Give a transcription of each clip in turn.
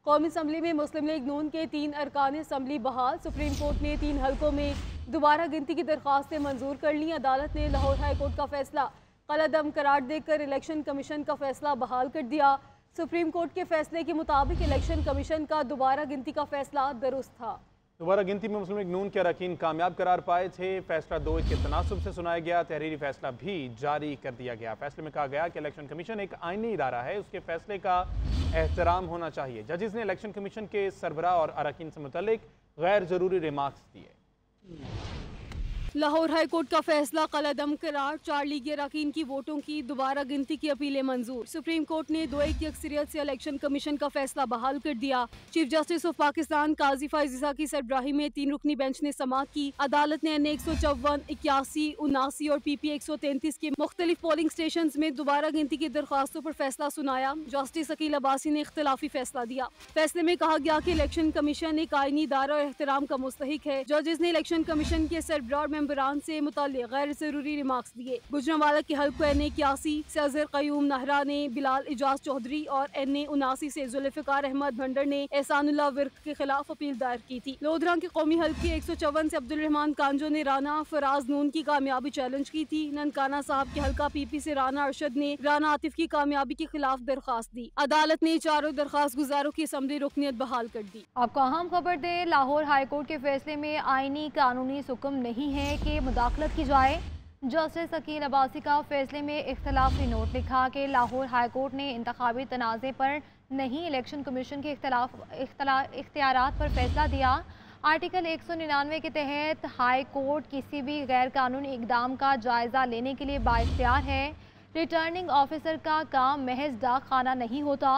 कौमी असम्बली में मुस्लिम लीग नून के 3 अरकान असम्बली बहाल। सुप्रीम कोर्ट ने 3 हलकों में दोबारा गिनती की दरख्वास्तें मंजूर कर ली। अदालत ने लाहौर हाई कोर्ट का फैसला कलअदम करार देकर इलेक्शन कमीशन का फैसला बहाल कर दिया। सुप्रीम कोर्ट के फैसले के मुताबिक इलेक्शन कमीशन का दोबारा गिनती का फैसला दुरुस्त था। दोबारा गिनती में मुस्लिम लीग नून के अरकान कामयाब करार पाए थे। फैसला 2 के तनासुब से सुनाया गया। तहरीरी फैसला भी जारी कर दिया गया। फैसले में कहा गया कि इलेक्शन कमीशन एक आईनी इदारा है, उसके फैसले का एहतराम होना चाहिए। जजेस ने इलेक्शन कमीशन के सरबराह और अरकान से मुतल्लिक गैर जरूरी रिमार्क्स दिए। लाहौर हाई कोर्ट का फैसला कलअदम करार। 4 लीगी अरकान की वोटों की दोबारा गिनती की अपीलें मंजूर। सुप्रीम कोर्ट ने 2-1 की अक्सरियत से इलेक्शन कमीशन का फैसला बहाल कर दिया। चीफ जस्टिस ऑफ पाकिस्तान काजी फाइज़ा की सरबराही में 3 रुकनी बेंच ने समाअत की। अदालत ने NA 154, 81, 79 और PP 133 के मुख्तलिफ पोलिंग स्टेशन में दोबारा गिनती की दरख्वास्तों पर फैसला सुनाया। जस्टिस अकील अब्बासी ने इख्तिलाफी फैसला दिया। फैसले में कहा गया कि इलेक्शन कमीशन एक आईनी इदारा और एहतराम का मुस्तहिक है। जजेस ने इलेक्शन कमीशन के सरबराह मेंबरान से मुताल्लिक गैर जरूरी रिमार्क्स दिए। गुजरांवाला के हल्को NA 81 से अजहर कयूम नहरा ने बिलाल इजाज चौधरी और NA 79 से जुल्फिकार अहमद भंडर ने एहसानुल्लाह विर्क के खिलाफ अपील दायर की थी। लोधरा के कौमी हल्के 154 से अब्दुल रहमान कांजो ने राना फराज नून की कामयाबी चैलेंज की थी। ननकाना साहब के हल्का PP से राना अरशद ने राना आतिफ की कामयाबी के खिलाफ दरखास्त दी। अदालत ने चारों दरखास्त गुजारों की असम्बली रुकनियत बहाल कर दी। आपको अहम खबर दे, लाहौर हाईकोर्ट के फैसले में आईनी कानूनी हुक्म नहीं है कि मुदाखलत की जाए। जस्टिस अकील अब्बासी का फैसले में इख्तलाफी नोट लिखा कि लाहौर हाईकोर्ट ने इंतखाबी तनाज़े पर नहीं, इलेक्शन कमीशन के इख्तियारात पर फैसला दिया। आर्टिकल 199 के तहत हाई कोर्ट किसी भी गैर कानूनी इकदाम का जायज़ा लेने के लिए बाइख्तियार है। रिटर्निंग ऑफिसर का काम महज डाक खाना नहीं होता।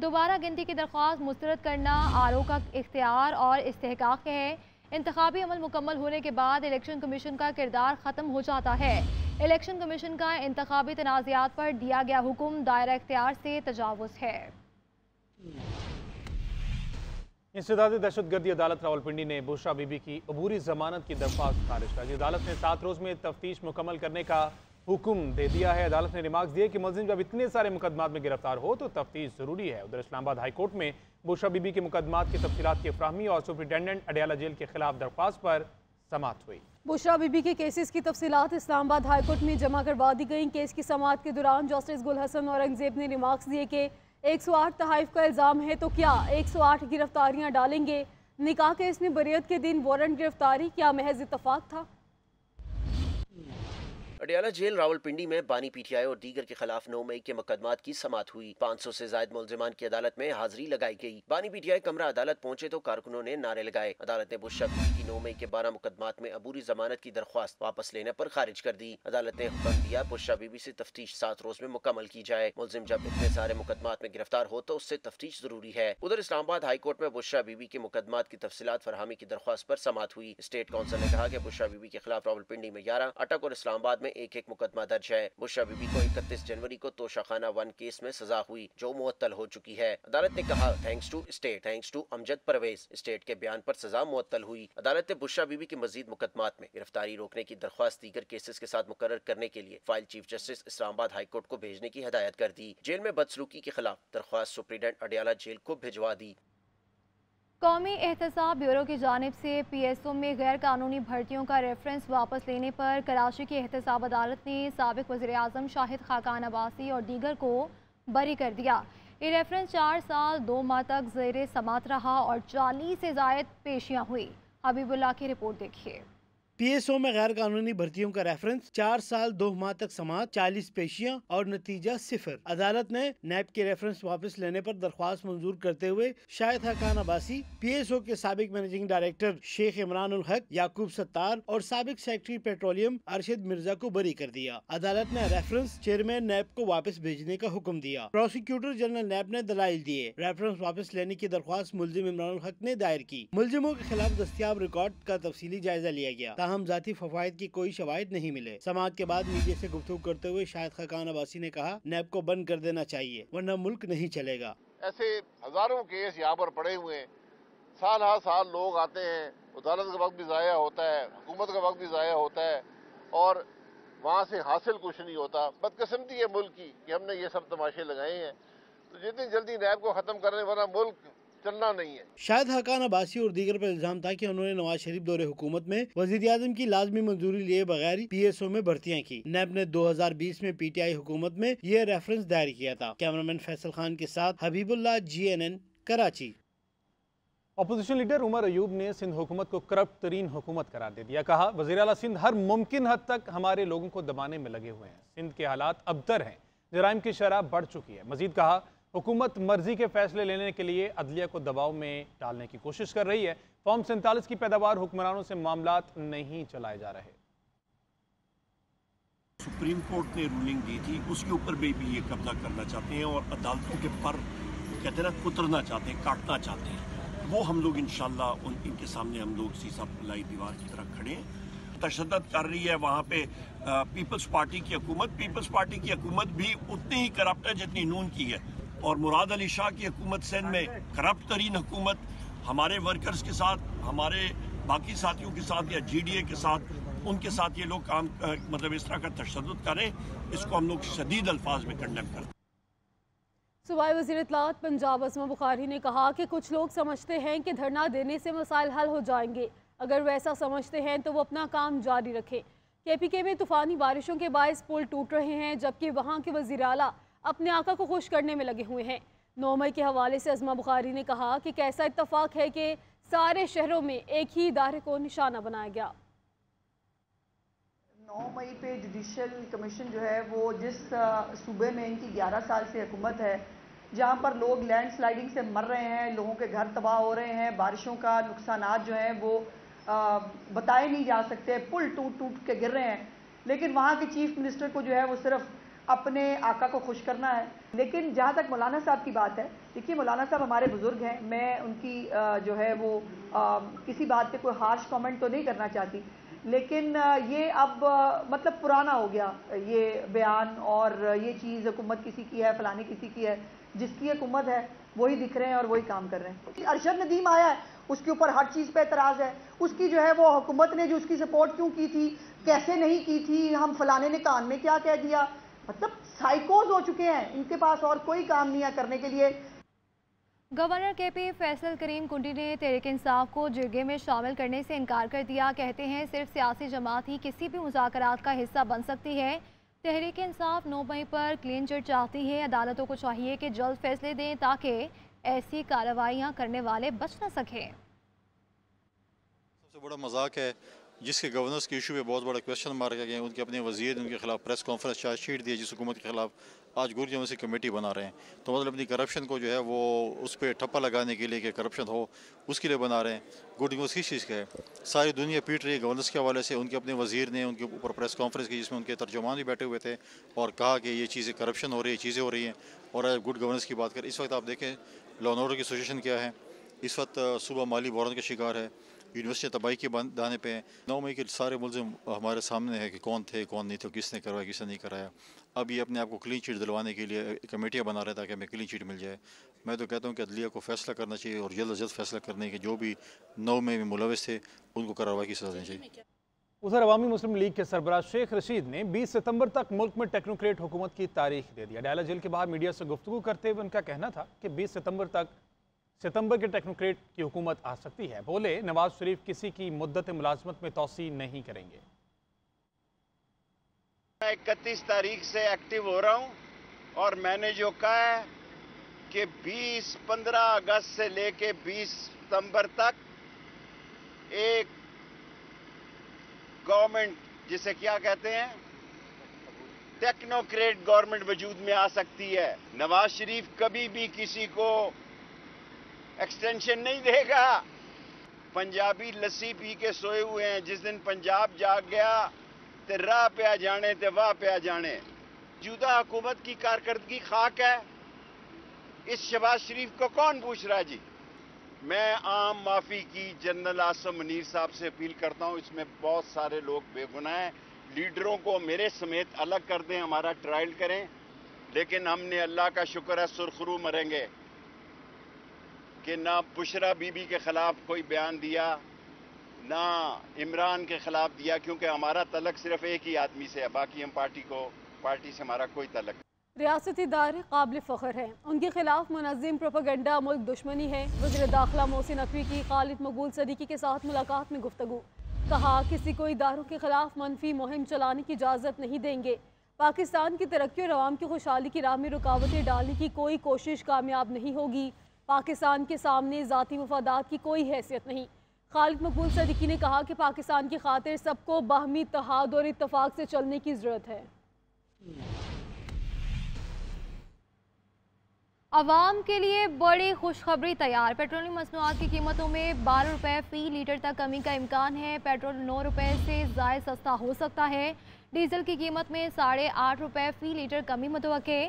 दोबारा गिनती की दरख्वास्त मुस्तरद करना RO का इख्तियार और इस्तेहकाक है। इंतखाबी अमल मुकम्मल होने के बाद इलेक्शन कमीशन का किरदार ख़त्म हो जाता है। इलेक्शन कमीशन का इंतखाबी तनाज़ात पर दिया गया हुक्म दायरा इख्तियार से तजावुज़ है। इंसदाद दहशतगर्दी अदालत रावलपिंडी ने बुशरा बीबी की अबूरी जमानत की दरख्वास्त खारिज कर दी। अदालत ने 7 रोज़ में तफ्तीश मुकम्मल करने का हुक्म दे दिया है। अदालत ने रिमार्क्स दिए कि मुलजिम जब इतने सारे मुकदमात में गिरफ्तार हो तो तफ्तीश जरूरी है। उधर इस्लामाबाद हाईकोर्ट में बुशरा बीबी के मुकदमात की तफसीलात की फराहमी और सुप्रिटेंडेंट अडियाला जेल के खिलाफ दरख्वास्त पर समाअत हुई। बुशरा बीबी के केसेस की तफसीलात इस्लामाबाद हाईकोर्ट में जमा करवा दी गई। केस की समाअत के दौरान जस्टिस गुल हसन औरंगजेब ने रिमार्क्स दिए कि 108 तहाइफ का इल्ज़ाम है तो क्या 108 गिरफ्तारियाँ डालेंगे। निकाह केस में बरियत के दिन वारंट गिरफ्तारी क्या महज इत्तफाक था। अडियाला जेल रावलपिंडी में बानी PTI और दीगर के खिलाफ 9 मई के मुकदमात की समाअत हुई। 500 से ज्यादा मुलजिमान की अदालत में हाजिरी लगाई गई। बानी PTI कमरा अदालत पहुंचे तो कारकुनों ने नारे लगाए। अदालत ने बुशरा बीबी की 9 मई के 12 मुकदमात में अबूरी जमानत की दरख्वास्त वापस लेने पर खारिज कर दी। अदालत ने हुक्म दिया बुशरा बीबी से तफ्तीश 7 रोज में मुकम्मल की जाए। मुलजिम जब इतने सारे मुकदमात में गिरफ्तार हो तो उससे तफ्तीश जरूरी है। उधर इस्लामाबाद हाईकोर्ट में बुशरा बीबी के मुकदमात की तफसीलात फरहमी की दरख्वास्त पर समाअत हुई। स्टेट काउंसिल ने कहा कि बुशरा बीबी के खिलाफ रावलपिंडी में 11, अटक और इस्लामाबाद में एक मुकदमा दर्ज है। बुशरा बीबी को 31 जनवरी को तोशाखाना 1 केस में सजा हुई जो मुअत्तल हो चुकी है। अदालत ने कहा thanks to state, thanks to Amjad Parvez, state के बयान पर सजा मुअत्तल हुई। अदालत ने बुशरा बीबी के मजीद मुकदमात में गिरफ्तारी रोकने की दरख्वास्त दीगर केसेस के साथ मुकर्रर करने के लिए file chief justice Islamabad high court को भेजने की हिदायत कर दी। जेल में बदसलूकी के खिलाफ दरख्वास्त सुप्रीडेंट अडियाला जेल को भिजवा दी। कौमी एहतसाब ब्यूरो की जानिब से PSO में गैर कानूनी भर्तियों का रेफरेंस वापस लेने पर कराची की एहतसाब अदालत ने साबिक वज़ीर आज़म शाहिद खाकान अब्बासी और दीगर को बरी कर दिया। ये रेफरेंस 4 साल 2 माह तक ज़ेर समात रहा और 40 से ज़ायद पेशियाँ हुई। हबीबुल्लाह की रिपोर्ट देखिए। PSO में गैर कानूनी भर्तियों का रेफरेंस 4 साल 2 माह तक समात, 40 पेशियां और नतीजा 0। अदालत ने नैब के रेफरेंस वापस लेने पर दरख्वास्त मंजूर करते हुए शाहिद खाकान अब्बासी, PSO के साबिक मैनेजिंग डायरेक्टर शेख इमरान उल हक, याकूब सत्तार और साबिक सेक्रेटरी पेट्रोलियम अरशद मिर्जा को बरी कर दिया। अदालत ने रेफरेंस चेयरमैन नैब को वापस भेजने का हुक्म दिया। प्रोसिक्यूटर जनरल नैब ने दलाइल दिए। रेफरेंस वापस लेने की दरख्वास्त मुलजिम इमरान उल हक ने दायर की। मुलजिमों के खिलाफ दस्तियाब रिकॉर्ड का तफसीली जायजा लिया गया। ताहम जाती फवायद की कोई शवाहिद नहीं मिले। समाअत के बाद मीडिया से गुफ्तगू करते हुए शाहिद खाकान अब्बासी ने कहा नैब को बंद कर देना चाहिए वरना मुल्क नहीं चलेगा। ऐसे हजारों केस यहाँ पर पड़े हुए हैं। साल हर साल लोग आते हैं, अदालत का वक्त भी ज़ाया होता है, हुकूमत का वक्त भी ज़ाया होता है और वहाँ से हासिल कुछ नहीं होता। बदकिस्मती है मुल्क की कि हमने ये सब तमाशे लगाए हैं। तो जितनी जल्दी नैब को ख़त्म करने वरना मुल्क चलना नहीं है। शाहिद हकान अब्बासी और दीगर पर इल्जाम था कि उन्होंने नवाज शरीफ दौरे हुकूमत में वजीर आजम की लाजमी मंजूरी लिए बगैर PSO में भर्तियां की। नैब ने 2020 में PTI हुकूमत में यह रेफरेंस दायर किया था। कैमरामैन फैसल खान के साथ Habibullah, GNN, Karachi. Opposition leader Umar Ayub ने सिंध हुकूमत को करप्ट तरीन हुकूमत करार दे दिया। कहा, वज़ीर आला सिंध हर मुमकिन हद तक हमारे लोगों को दबाने में लगे हुए हैं। सिंध के हालात अबतर हैं, जराइम की शरह बढ़ चुकी है। मजीद कहा, हुकूमत मर्जी के फैसले लेने के लिए अदलिया को दबाव में डालने की कोशिश कर रही है। फॉर्म 47 की पैदावार हुक्मरानों से मामलात नहीं चलाए जा रहे। सुप्रीम कोर्ट ने रूलिंग दी थी, उसके ऊपर भी ये कब्जा करना चाहते हैं और अदालतों के पर कहते हैं ना कुतरना चाहते हैं, काटना चाहते हैं। वो हम लोग इंशाल्लाह इनके सामने हम लोग सीसा लाई दीवार की तरह खड़े हैं। तशद्दुद कर रही है वहाँ पे पीपल्स पार्टी की हुकूमत। पीपल्स पार्टी की हुकूमत भी उतनी ही करप्ट है जितनी नून की है। और मुराद अली शाह की हुकूमत सिंध में करप्ट तरीन हुकूमत। हमारे वर्कर्स के साथ, हमारे बाकी साथियों के साथ या GDA के साथ, उनके साथ ये लोग काम मतलब इस तरह का तशद्दुद करें, इसको हम लोग शदीद अल्फाज में कंडेम करते हैं। सूबाई वज़ीर इत्तलात पंजाब असमा बुखारी ने कहा कि कुछ लोग समझते हैं कि धरना देने से मसाइल हल हो जाएंगे। अगर वैसा समझते हैं तो वो अपना काम जारी रखें। KPK में तूफ़ानी बारिशों के बायस पुल टूट रहे हैं, जबकि वहाँ के वज़ीर आला अपने आका को खुश करने में लगे हुए हैं। 9 मई के हवाले से असमा बुखारी ने कहा कि कैसा इत्तफाक है कि सारे शहरों में एक ही इदारे को निशाना बनाया गया। 9 मई पे जुडिशल कमीशन जो है वो जिस सूबे में इनकी 11 साल से हुकूमत है, जहाँ पर लोग लैंडस्लाइडिंग से मर रहे हैं, लोगों के घर तबाह हो रहे हैं, बारिशों का नुकसानात जो हैं वो बताए नहीं जा सकते, पुल टूट टूट के गिर रहे हैं, लेकिन वहाँ के चीफ मिनिस्टर को जो है वो सिर्फ अपने आका को खुश करना है। लेकिन जहाँ तक मौलाना साहब की बात है, देखिए मौलाना साहब हमारे बुजुर्ग हैं, मैं उनकी जो है वो किसी बात पे कोई हार्श कमेंट तो नहीं करना चाहती, लेकिन ये अब मतलब पुराना हो गया ये बयान और ये चीज़ हुकूमत किसी की है, फलाने किसी की है। जिसकी हुकूमत है वही दिख रहे हैं और वही काम कर रहे हैं। अरशद नदीम आया है, उसके ऊपर हर चीज़ पे एतराज़ है। उसकी जो है वो हुकूमत ने जो उसकी सपोर्ट क्यों की थी, कैसे नहीं की थी, हम फलाने ने कान में क्या कह दिया, मतलब साइकोज हो चुके हैं, इनके पास और कोई काम नहीं है करने के लिए। गवर्नर KP फैसल करीम कुंडी ने तहरीक इंसाफ को जिरगे में शामिल करने से इनकार कर दिया। कहते हैं सिर्फ सियासी जमात ही किसी भी मुज़ाकरात का हिस्सा बन सकती है। तहरीक इंसाफ 9 मई पर क्लीन चिट चाहती है। अदालतों को चाहिए कि जल्द फैसले दें ताकि ऐसी कार्रवाइयाँ करने वाले बच न सकें। सबसे बड़ा मजाक है जिसके गवर्नर्स के इशू पे बहुत बड़ा क्वेश्चन मार्क है। उनके अपने वजीर उनके खिलाफ प्रेस कॉन्फ्रेंस चार्जशीट दी जिस हुकूमत के खिलाफ आज गुर यूनिवर्सिटी कमेटी बना रहे हैं। तो मतलब अपनी करप्शन को जो है वो उस पर ठप्पा लगाने के लिए कि करप्शन हो उसके लिए बना रहे हैं। गुड यूनिवर्सिटी किस चीज़ का है, सारी दुनिया पीट रही है गवर्नर्स के हवाले से। उनके अपने वजीर ने उनके ऊपर प्रेस कॉन्फ्रेंस की जिसमें उनके तर्जुमान भी बैठे हुए थे और कहा कि ये चीज़ें करप्शन हो रही है, चीज़ें हो रही हैं। और गुड गवर्नेंस की बात करें, इस वक्त आप देखें लॉ एंड ऑर्डर की सिचुएशन क्या है। इस वक्त सुबह माली बहरान का शिकार है, यूनिवर्सिटी तबाही के दाने पे हैं। 9 मई के सारे मुलजिम हमारे सामने है कि कौन थे कौन नहीं थे, किसने करवाया किसने नहीं कराया। अब ये अपने आप को क्लीन चिट दिलवाने के लिए कमेटियाँ बना रहे हैं ताकि हमें क्लीन चिट मिल जाए। मैं तो कहता हूँ कि अदलिया को फैसला करना चाहिए और जल्द अज जल्द फैसला करने के जो भी 9 मई में मुलविस थे उनको कार्रवाई की सजा देनी चाहिए। उधर अवामी मुस्लिम लीग के सरबराह शेख रशीद ने 20 सितंबर तक मुल्क में टेक्नोक्रेट हुकूमत की तारीख दे दिया। डायला जेल के बाहर मीडिया से गुफ्तगू करते हुए उनका कहना था कि 20 सितंबर के टेक्नोक्रेट की हुकूमत आ सकती है। बोले, नवाज शरीफ किसी की मुद्दत मुलाजमत में तौसी नहीं करेंगे। मैं 31 तारीख से एक्टिव हो रहा हूं और मैंने जो कहा है कि 15 अगस्त से लेके 20 सितंबर तक एक गवर्नमेंट जिसे क्या कहते हैं टेक्नोक्रेट गवर्नमेंट वजूद में आ सकती है। नवाज शरीफ कभी भी किसी को एक्सटेंशन नहीं देगा। पंजाबी लस्सी पी के सोए हुए हैं। जिस दिन पंजाब जाग गया ते राह पे आ जाने ते वाह पे आ जाने। मौजूदा हुकूमत की कारकर्दगी खाक है, इस शहबाज शरीफ को कौन पूछ रहा है जी। मैं आम माफी की जनरल आसम मुनीर साहब से अपील करता हूं, इसमें बहुत सारे लोग बेगुनाह हैं। लीडरों को मेरे समेत अलग कर दें, हमारा ट्रायल करें, लेकिन हमने अल्लाह का शुक्र है सुरखरू मरेंगे कि ना बुशरा बीबी के खिलाफ कोई बयान दिया, ना इमरान के खिलाफ दिया, क्योंकि हमारा तलक सिर्फ एक ही आदमी से है, बाकी हम पार्टी से हमारा कोई तलक रियासती इदारे काबिल फ़ख्र हैं, उनके खिलाफ मुनज़्ज़म प्रोपेगेंडा मुल्क दुश्मनी है। वज़ीर दाखिला मोहसिन नकवी की खालिद मकबूल सदीकी के साथ मुलाकात में गुफ्तगू, कहा किसी को इदारों के खिलाफ मनफी मुहिम चलाने की इजाज़त नहीं देंगे। पाकिस्तान की तरक्की और अवाम की खुशहाली की राह में रुकावटें डालने की कोई कोशिश कामयाब नहीं होगी। पाकिस्तान के सामने ज़ाती मफादात की कोई हैसियत नहीं। खालिद मकबूल सदीकी ने कहा कि पाकिस्तान की खातिर सबको बाहमी इत्तेहाद और इत्तफाक से चलने की ज़रूरत है। आवाम के लिए बड़ी खुशखबरी तैयार। पेट्रोलियम मसनूआत की कीमतों में 12 रुपये फ़ी लीटर तक कमी का इम्कान है। पेट्रोल 9 रुपये से ज़ायद सस्ता हो सकता है। डीजल की कीमत में 8.5 रुपये फ़ी लीटर कमी मुतवक्के।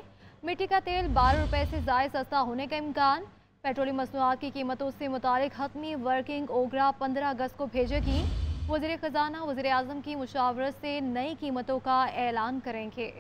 मिट्टी का तेल 12 रुपये से ज़ायद सस्ता होने का इम्कान। पेट्रोलियम मसनूआत की कीमतों से मुतालिक हतमी वर्किंग ओगरा 15 अगस्त को भेजेगी। वज़ीर ख़जाना वज़ीर आज़म की मुशावरत से नई कीमतों का ऐलान करेंगे।